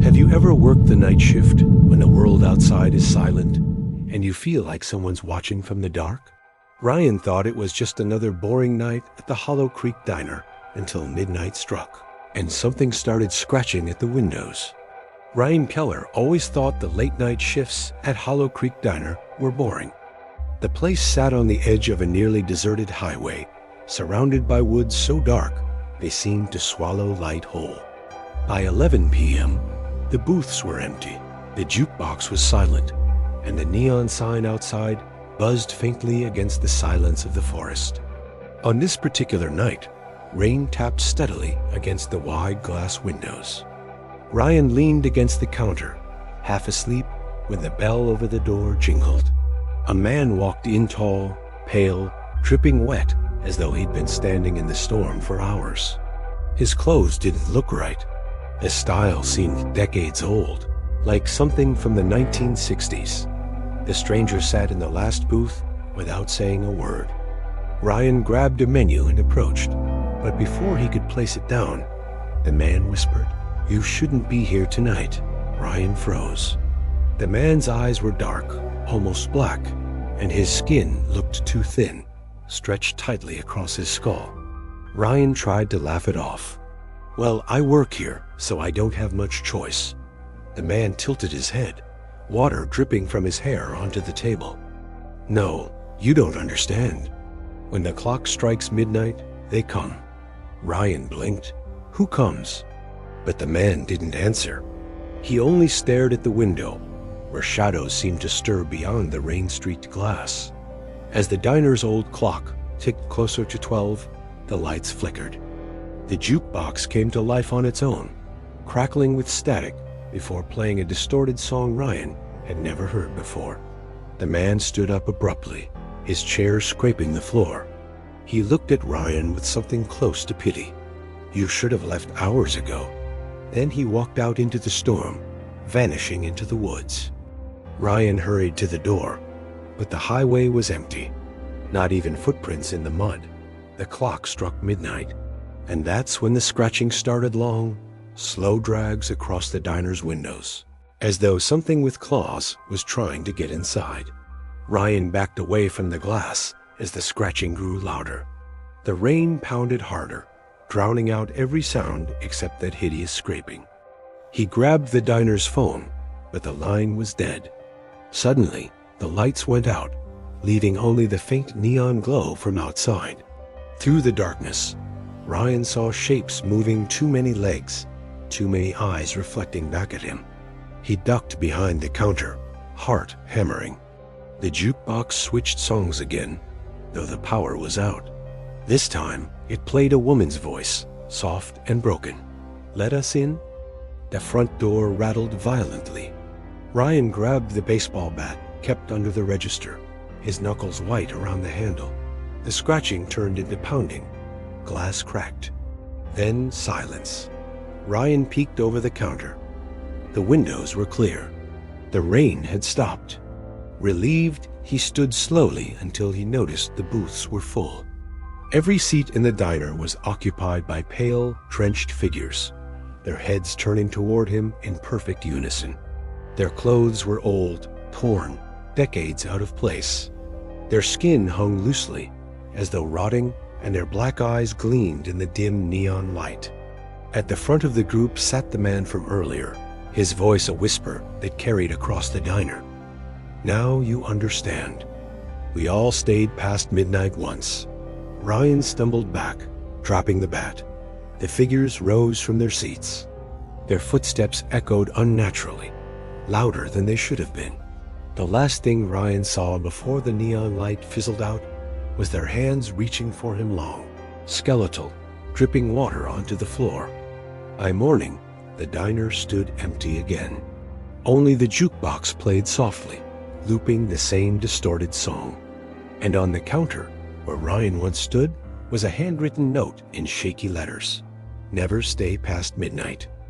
Have you ever worked the night shift when the world outside is silent and you feel like someone's watching from the dark? Ryan thought it was just another boring night at the Hollow Creek Diner until midnight struck and something started scratching at the windows. Ryan Keller always thought the late night shifts at Hollow Creek Diner were boring. The place sat on the edge of a nearly deserted highway, surrounded by woods so dark they seemed to swallow light whole. By 11 p.m., the booths were empty, the jukebox was silent, and the neon sign outside buzzed faintly against the silence of the forest. On this particular night, rain tapped steadily against the wide glass windows. Ryan leaned against the counter, half asleep, when the bell over the door jingled. A man walked in tall, pale, dripping wet, as though he'd been standing in the storm for hours. His clothes didn't look right. His style seemed decades old, like something from the 1960s. The stranger sat in the last booth without saying a word. Ryan grabbed a menu and approached, but before he could place it down, the man whispered, "You shouldn't be here tonight." Ryan froze. The man's eyes were dark, almost black, and his skin looked too thin, stretched tightly across his skull. Ryan tried to laugh it off. "Well, I work here, so I don't have much choice." The man tilted his head, water dripping from his hair onto the table. "No, you don't understand. When the clock strikes midnight, they come." Ryan blinked. "Who comes?" But the man didn't answer. He only stared at the window, where shadows seemed to stir beyond the rain-streaked glass. As the diner's old clock ticked closer to 12, the lights flickered. The jukebox came to life on its own, crackling with static before playing a distorted song Ryan had never heard before. The man stood up abruptly, his chair scraping the floor. He looked at Ryan with something close to pity. "You should have left hours ago." Then he walked out into the storm, vanishing into the woods. Ryan hurried to the door, but the highway was empty. Not even footprints in the mud. The clock struck midnight, and that's when the scratching started. Long, slow drags across the diner's windows, as though something with claws was trying to get inside. Ryan backed away from the glass as the scratching grew louder. The rain pounded harder, drowning out every sound except that hideous scraping. He grabbed the diner's phone, but the line was dead. Suddenly, the lights went out, leaving only the faint neon glow from outside. Through the darkness, Ryan saw shapes moving, too many legs, too many eyes reflecting back at him. He ducked behind the counter, heart hammering. The jukebox switched songs again, though the power was out. This time, it played a woman's voice, soft and broken. "Let us in?" The front door rattled violently. Ryan grabbed the baseball bat kept under the register, his knuckles white around the handle. The scratching turned into pounding. Glass cracked. Then silence. Ryan peeked over the counter. The windows were clear. The rain had stopped. Relieved, he stood slowly until he noticed the booths were full. Every seat in the diner was occupied by pale, drenched figures, their heads turning toward him in perfect unison. Their clothes were old, torn, decades out of place. Their skin hung loosely, as though rotting, and their black eyes gleamed in the dim neon light. At the front of the group sat the man from earlier, his voice a whisper that carried across the diner. "Now you understand. We all stayed past midnight once." Ryan stumbled back, dropping the bat. The figures rose from their seats. Their footsteps echoed unnaturally, louder than they should have been. The last thing Ryan saw before the neon light fizzled out was their hands reaching for him, long, skeletal, dripping water onto the floor. By morning, the diner stood empty again. Only the jukebox played softly, looping the same distorted song. And on the counter, where Ryan once stood, was a handwritten note in shaky letters. "Never stay past midnight."